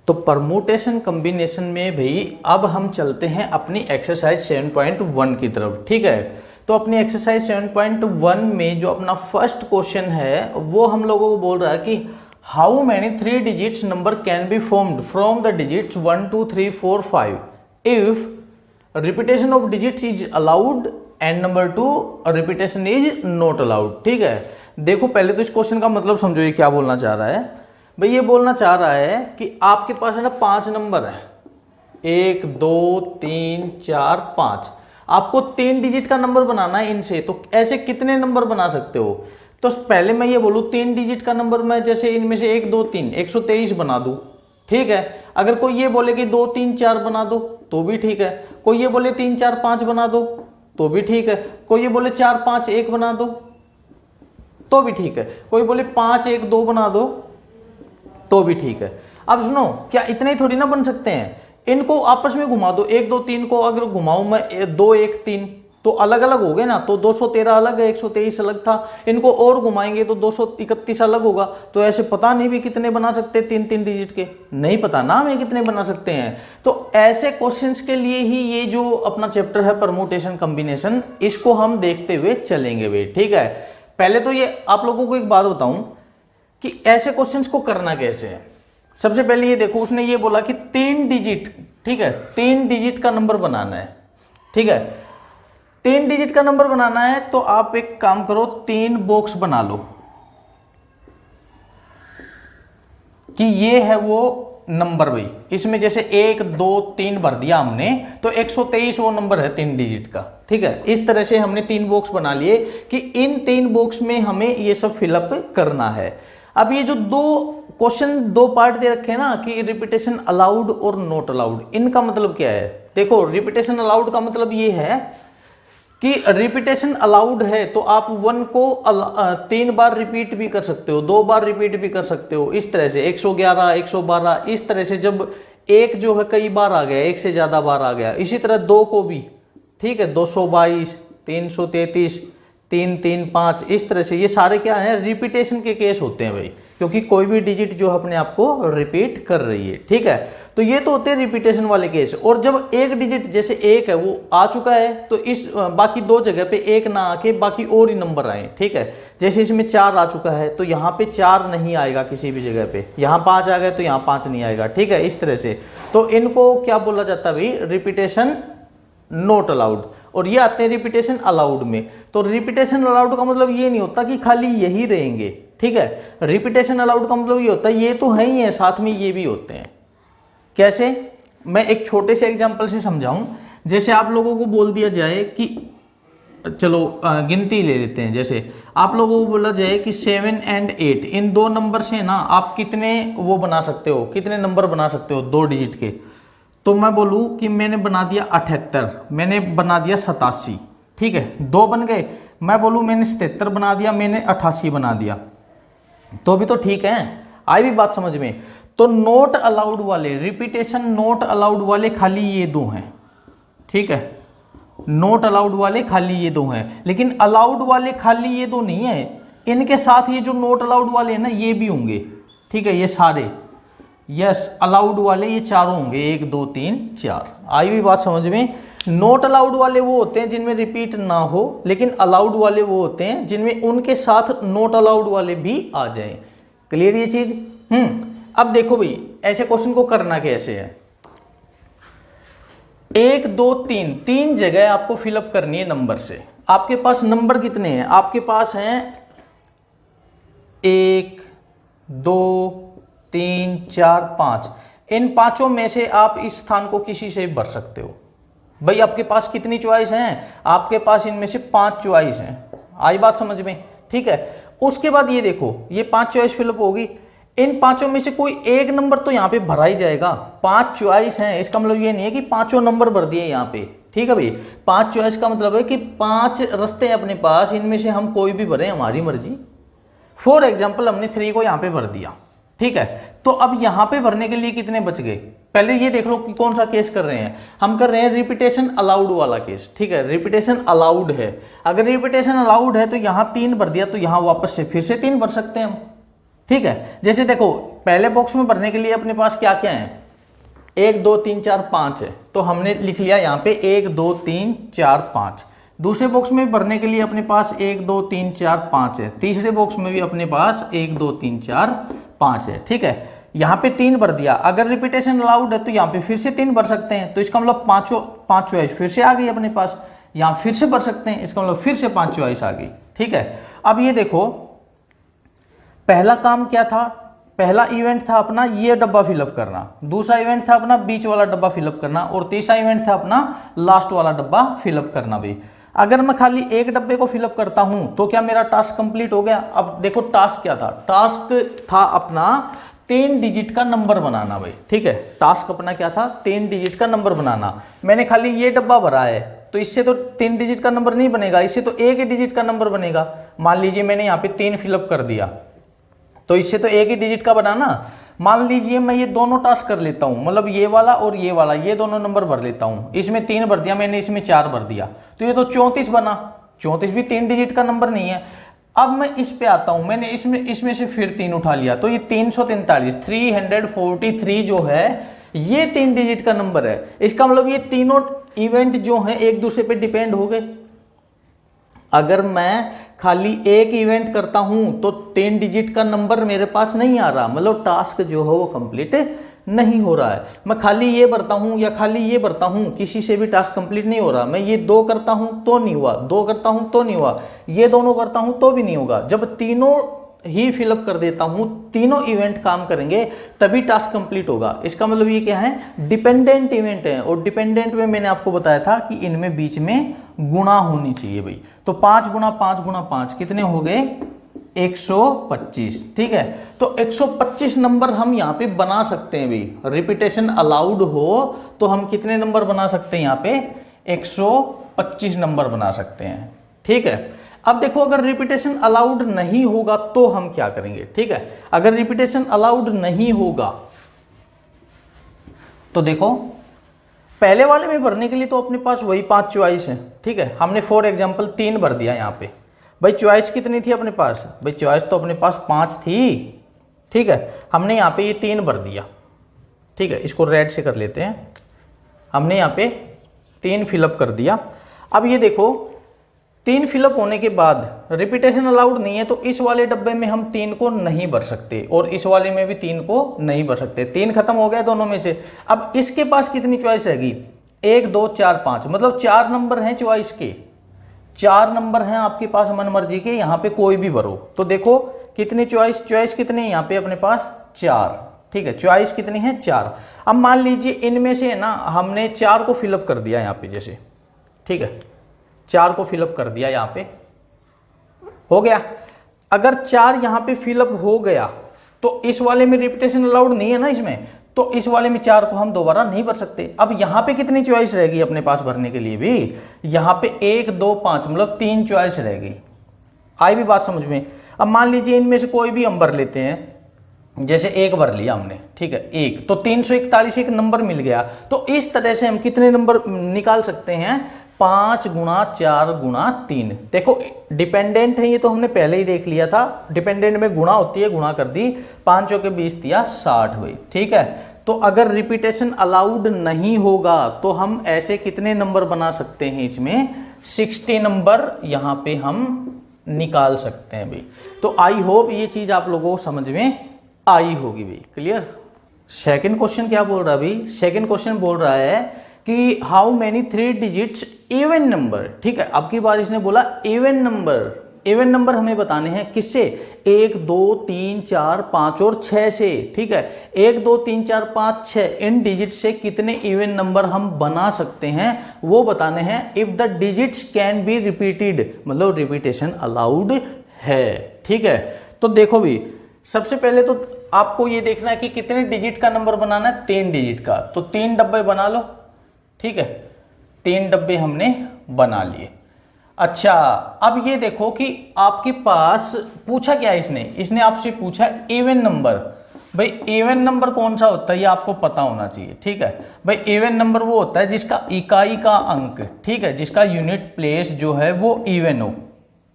तो permutation combination में भाई अब हम चलते हैं अपनी एक्सरसाइज 7.1 की तरफ। ठीक है, तो अपनी एक्सरसाइज 7.1 में जो अपना फर्स्ट क्वेश्चन है वो हम लोगों को बोल रहा है कि how many 3 digits number can be formed from the digits 1 2 3 4 5 if repetition of digits is allowed and number 2 repetition is not allowed. ठीक है, देखो पहले तो इस क्वेश्चन का मतलब समझो ये क्या बोलना चाह रहा है। भाई ये बोलना चाह रहा है कि आपके पास है ना 5 नंबर है, 1 2 3 4 5। आपको 3 डिजिट का नंबर बनाना है इनसे, तो ऐसे कितने नंबर बना सकते हो? तो पहले मैं ये बोलूँ 3 डिजिट का नंबर मैं जैसे इनमें से 1 2 3 123 बना दूं। ठीक है, अगर कोई ये बोले कि 2 3 4 बना दो तो भी ठीक है, कोई ये बोले 3 4 5 बना दो तो भी ठीक है, कोई ये बोले 4 5 1 बना दो तो भी ठीक है, कोई बोले 5 1 2 बना दो तो भी ठीक है। अब सुनो, क्या इतने ही थोड़ी ना बन सकते हैं? इनको आपस में घुमा दो, 1 2 3 को अगर घुमाऊं मैं 2 1 3 तो अलग अलग हो गए ना, तो 213 अलग है, 123 अलग था। इनको और घुमाएंगे तो 231 अलग होगा। तो ऐसे पता नहीं भी कितने बना सकते 3 डिजिट के, नहीं पता ना हमें कितने बना सकते हैं। तो ऐसे क्वेश्चंस के लिए ही ये जो अपना चैप्टर है परमुटेशन कॉम्बिनेशन, इसको हम देखते हुए चलेंगे भाई। ठीक है, पहले तो ये आप लोगों को एक बात बताऊं कि ऐसे क्वेश्चंस को करना कैसे है। सबसे पहले ये देखो, उसने ये बोला कि 3 डिजिट, ठीक है, 3 डिजिट का नंबर बनाना है। ठीक है, 3 डिजिट का नंबर बनाना है तो आप एक काम करो, 3 बॉक्स बना लो कि ये है वो नंबर भाई। इसमें जैसे 1 2 3 भर दिया हमने तो 123 वो नंबर है 3 डिजिट का। ठीक है, इस तरह से हमने 3 बॉक्स बना लिए कि इन 3 बॉक्स में हमें ये सब फिलअप करना है। अब ये जो दो पार्ट दे रखे हैं ना कि रिपीटेशन अलाउड और नॉट अलाउड, इनका मतलब क्या है? देखो, रिपीटेशन अलाउड का मतलब ये है कि रिपीटेशन अलाउड है तो आप 1 को 3 बार रिपीट भी कर सकते हो, 2 बार रिपीट भी कर सकते हो। इस तरह से 111 112 इस तरह से, जब 1 जो है कई बार आ गया, 1 से ज्यादा बार आ गया। इसी तरह 2 को भी, ठीक है, 222 333 3 3 5 इस तरह से। ये सारे क्या है? रिपीटेशन के केस होते हैं भाई, क्योंकि कोई भी डिजिट जो अपने आप को रिपीट कर रही है। ठीक है, तो ये तो होते हैं रिपीटेशन वाले केस। और जब एक डिजिट जैसे 1 है वो आ चुका है तो इस बाकी 2 जगह पे 1 ना आके बाकी और ही नंबर आए। ठीक है, जैसे इसमें 4 आ चुका है तो यहाँ पे 4 नहीं आएगा किसी भी जगह पे, यहाँ 5 आ गए तो यहाँ 5 नहीं आएगा। ठीक है, इस तरह से। तो इनको क्या बोला जाता है भाई? Repetition not allowed. और ये आते हैं रिपीटेशन अलाउड में। तो रिपीटेशन अलाउड का मतलब ये नहीं होता कि खाली यही रहेंगे। ठीक है, रिपीटेशन अलाउड का मतलब ये होता है ये तो है ही है, साथ में ये भी होते हैं। कैसे? मैं एक छोटे से एग्जांपल से समझाऊं। जैसे आप लोगों को बोल दिया जाए कि चलो गिनती ले लेते हैं। जैसे आप लोगों को बोला जाए कि 7 और 8 इन 2 नंबर से ना आप कितने वो बना सकते हो, कितने नंबर बना सकते हो 2 डिजिट के। तो मैं बोलूं कि मैंने बना दिया 78, मैंने बना दिया 87। ठीक है, 2 बन गए। मैं बोलूं मैंने 77 बना दिया, मैंने 88 बना दिया, तो भी तो ठीक है, आई भी बात समझ में। तो नोट अलाउड वाले, रिपीटेशन नोट अलाउड वाले खाली ये 2 हैं। ठीक है, नोट अलाउड वाले खाली ये 2 हैं, लेकिन अलाउड वाले खाली ये 2 नहीं है, इनके साथ ये जो नोट अलाउड वाले हैं ना ये भी होंगे। ठीक है, ये सारे यस अलाउड वाले ये चारों होंगे, 1 2 3 4। आई भी बात समझ में। नोट अलाउड वाले वो होते हैं जिनमें रिपीट ना हो, लेकिन अलाउड वाले वो होते हैं जिनमें उनके साथ नोट अलाउड वाले भी आ जाएं। क्लियर ये चीज? अब देखो भाई, ऐसे क्वेश्चन को करना कैसे है। 1 2 3 3 जगह आपको फिलअप करनी है नंबर से। आपके पास नंबर कितने हैं? आपके पास हैं 1 2 3 4 5। इन 5 में से आप इस स्थान को किसी से भर सकते हो। भाई आपके पास कितनी चॉइस हैं? आपके पास इनमें से 5 चॉइस हैं। आई बात समझ में? ठीक है, उसके बाद ये देखो, ये 5 चॉइस फिलअप होगी। इन 5 में से कोई एक नंबर तो यहाँ पे भरा ही जाएगा। 5 चॉइस हैं, इसका मतलब ये नहीं है कि 5 नंबर भर दिए यहाँ पे। ठीक है भाई, 5 चॉइस का मतलब है कि 5 रास्ते हैं अपने पास, इनमें से हम कोई भी भरें, हमारी मर्जी। फॉर एग्जाम्पल हमने 3 को यहाँ पे भर दिया। ठीक है, तो अब यहाँ पे भरने के लिए कितने बच गए? पहले ये देख लो कि कौन सा केस कर रहे हैं। हम कर रहे हैं रिपीटेशन अलाउड वाला केस। ठीक है, रिपीटेशन अलाउड है। अगर रिपीटेशन अलाउड है तो यहाँ 3 भर दिया, तो यहाँ वापस से फिर से 3 भर सकते हैं हम। ठीक है, जैसे देखो पहले बॉक्स में भरने के लिए अपने पास क्या क्या है, 1 2 3 4 5 है, तो हमने लिख लिया यहाँ पे 1 2 3 4 5। दूसरे बॉक्स में भरने के लिए अपने पास 1 2 3 4 5 है, तीसरे बॉक्स में भी अपने पास 1 2 3 4 5 है, ठीक है। यहाँ पे 3 भर दिया, अगर रिपीटेशन अलाउड है तो यहाँ पे फिर से 3 भर सकते हैं, तो इसका मतलब 5 चॉइस फिर से आ गई अपने पास, यहाँ फिर से भर सकते हैं, इसका मतलब फिर से 5 चॉइस आ गई, ठीक है। अब ये देखो पहला काम क्या था, पहला इवेंट था अपना ये डब्बा फिलअप करना, दूसरा इवेंट था अपना बीच वाला डब्बा फिलअप करना, और तीसरा इवेंट था अपना लास्ट वाला डब्बा फिलअप करना भी। अगर मैं खाली एक डब्बे को फिलअप करता हूं तो क्या मेरा टास्क कंप्लीट हो गया। अब देखो टास्क क्या था, टास्क था अपना 3 डिजिट का नंबर बनाना भाई, ठीक है। टास्क अपना क्या था, 3 डिजिट का नंबर बनाना। मैंने खाली ये डब्बा भरा है तो इससे तो 3 डिजिट का नंबर नहीं बनेगा, इससे तो 1 ही डिजिट का नंबर बनेगा। मान लीजिए मैंने यहाँ पे 3 फिलअप कर दिया तो इससे तो 1 ही डिजिट का बनाना। मान लीजिए मैं ये दोनों टास्क कर लेता हूं, मतलब ये वाला और ये वाला, ये दोनों नंबर भर लेता हूं, इसमें 3 भर दिया मैंने, इसमें 4 भर दिया, तो ये तो 34 बना। 34 भी 3 डिजिट का नंबर नहीं है। अब मैं इस पे आता हूं, मैंने इसमें से फिर 3 उठा लिया, तो ये 343 जो है ये 3 डिजिट का नंबर है। इसका मतलब ये तीनों इवेंट जो है एक दूसरे पे डिपेंड हो गए। अगर मैं खाली एक इवेंट करता हूं तो 3 डिजिट का नंबर मेरे पास नहीं आ रहा, मतलब टास्क जो है वो कंप्लीट नहीं हो रहा है। मैं खाली ये भरता हूं या खाली ये भरता हूं, किसी से भी टास्क कंप्लीट नहीं हो रहा। मैं ये 2 करता हूं तो नहीं हुआ, 2 करता हूं तो नहीं हुआ, ये दोनों करता हूं तो भी नहीं होगा। जब तीनों ही फिलअप कर देता हूं, तीनों इवेंट काम करेंगे तभी टास्क कंप्लीट होगा। इसका मतलब ये क्या है, डिपेंडेंट इवेंट है, और डिपेंडेंट में मैंने आपको बताया था कि इनमें बीच में गुणा होनी चाहिए भाई। तो 5 गुणा 5 गुणा 5 कितने हो गए, 125, ठीक है। तो 125 नंबर हम यहाँ पे बना सकते हैं भाई। रिपीटेशन अलाउड हो तो हम कितने नंबर बना सकते हैं, यहाँ पे 125 नंबर बना सकते हैं, ठीक है। अब देखो अगर रिपीटेशन अलाउड नहीं होगा तो हम क्या करेंगे, ठीक है। अगर रिपीटेशन अलाउड नहीं होगा तो देखो पहले वाले में भरने के लिए तो अपने पास वही 5 चॉइस है, ठीक है। हमने फॉर एग्जांपल 3 भर दिया यहाँ पे। भाई चॉइस कितनी थी अपने पास, भाई चॉइस तो अपने पास 5 थी, ठीक है। हमने यहाँ पे ये 3 भर दिया, ठीक है। इसको रेड से कर लेते हैं। हमने यहाँ पे 3 फिलअप कर दिया। अब ये देखो 3 फिलअप होने के बाद रिपीटेशन अलाउड नहीं है, तो इस वाले डब्बे में हम 3 को नहीं भर सकते, और इस वाले में भी 3 को नहीं भर सकते। 3 खत्म हो गया दोनों में से। अब इसके पास कितनी चॉइस रहेगी, 1 2 4 5, मतलब 4 नंबर हैं चॉइस के, 4 नंबर हैं आपके पास मन मर्जी के, यहाँ पे कोई भी भरो। तो देखो कितनी चॉइस कितनी है यहाँ पे अपने पास, 4, ठीक है। चॉइस कितनी है, 4। अब मान लीजिए इनमें से ना हमने 4 को फिलअप कर दिया यहाँ पे जैसे, ठीक है। 4 को फिलअप कर दिया, यहाँ पे हो गया। अगर 4 यहाँ पे फिलअप हो गया तो इस वाले में रिपीटेशन अलाउड नहीं है ना इसमें, तो इस वाले में 4 को हम दोबारा नहीं भर सकते। अब यहाँ पे कितनी चॉइस रहेगी अपने पास भरने के लिए भी, यहाँ पे 1 2 5, मतलब 3 चॉइस रहेगी। आई भी बात समझ में। अब मान लीजिए इनमें से कोई भी हम भर लेते हैं, जैसे 1 भर लिया हमने, ठीक है, 1, तो 341 एक नंबर मिल गया। तो इस तरह से हम कितने नंबर निकाल सकते हैं, 5 गुणा 4 गुणा 3। देखो डिपेंडेंट है ये तो हमने पहले ही देख लिया था, डिपेंडेंट में गुणा होती है, गुणा कर दी, 5 चौके 20 दिया 60 भाई, ठीक है। तो अगर रिपीटेशन अलाउड नहीं होगा तो हम ऐसे कितने नंबर बना सकते हैं, इसमें 60 नंबर यहाँ पे हम निकाल सकते हैं भाई। तो आई होप ये चीज आप लोगों को समझ में आई होगी भाई, क्लियर। सेकंड क्वेश्चन क्या बोल रहा है भाई, सेकंड क्वेश्चन बोल रहा है कि how many 3 digits even number, ठीक है। अब की बार इसने बोला इवन नंबर हमें बताने हैं किससे, 1 2 3 4 5 और 6 से, ठीक है। 1 2 3 4 5 6 इन डिजिट से कितने इवन नंबर हम बना सकते हैं वो बताने हैं। If the digits can be repeated, मतलब रिपीटेशन अलाउड है, ठीक है। तो देखो भी सबसे पहले तो आपको ये देखना है कि कितने डिजिट का नंबर बनाना है, 3 डिजिट का। तो 3 डब्बे बना लो, ठीक है। 3 डब्बे हमने बना लिए। अच्छा अब ये देखो कि आपके पास पूछा क्या है इसने आपसे पूछा इवन नंबर। भाई इवन नंबर कौन सा होता है ये आपको पता होना चाहिए, ठीक है। भाई इवन नंबर वो होता है जिसका इकाई का अंक, ठीक है, जिसका यूनिट प्लेस जो है वो इवन हो।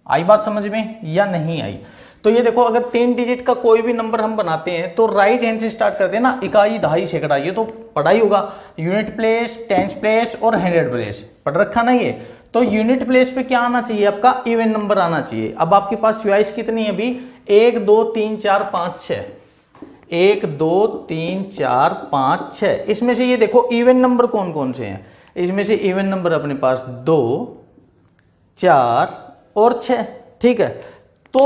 आई बात समझ में या नहीं आई। तो ये देखो, अगर 3 डिजिट का कोई भी नंबर हम बनाते हैं तो राइट हैंड से स्टार्ट करते हैं ना, इकाई, दहाई, सैकड़ा, ये तो पढ़ा ही होगा। यूनिट प्लेस, टेंस प्लेस और हंड्रेड प्लेस पढ़ रखा ना ये। तो यूनिट प्लेस पे क्या आना चाहिए, आपका इवन नंबर आना चाहिए। अब आपके पास चॉइस कितनी है अभी, 1 2 3 4 5 6, 1 2 3 4 5 6। इसमें से ये देखो इवन नंबर कौन कौन से हैं, इसमें से इवन नंबर अपने पास 2 4 और 6, ठीक है। तो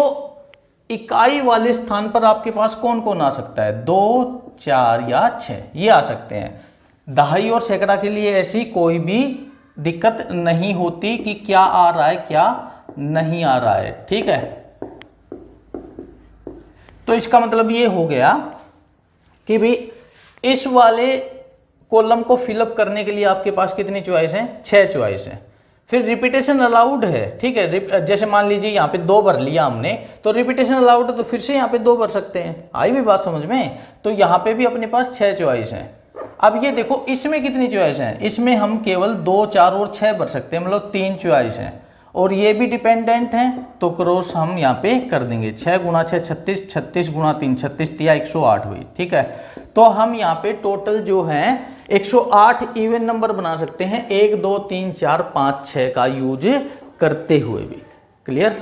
इकाई वाले स्थान पर आपके पास कौन कौन आ सकता है, 2 4 या 6 ये आ सकते हैं। दहाई और सैकड़ा के लिए ऐसी कोई भी दिक्कत नहीं होती कि क्या आ रहा है क्या नहीं आ रहा है, ठीक है। तो इसका मतलब ये हो गया कि भाई इस वाले कॉलम को फिलअप करने के लिए आपके पास कितनी चॉइस है, 6 चॉइस है। फिर रिपीटेशन अलाउड है, ठीक है। जैसे मान लीजिए यहाँ पे 2 भर लिया हमने, तो रिपीटेशन अलाउड है, तो फिर से यहाँ पे 2 भर सकते हैं। आई भी बात समझ में। तो यहाँ पे भी अपने पास 6 चॉइस हैं। अब ये देखो इसमें कितनी चॉइस है, इसमें हम केवल 2 4 और 6 भर सकते हैं, मतलब 3 चॉइस हैं। और ये भी डिपेंडेंट है, तो क्रॉस हम यहाँ पे कर देंगे। 6 गुणा 6 36, 36 गुणा 3 36, तिया 108 हुई, ठीक है। तो हम यहाँ पे टोटल जो है 108 इवन नंबर बना सकते हैं 1 2 3 4 5 6 का यूज करते हुए भी। क्लियर।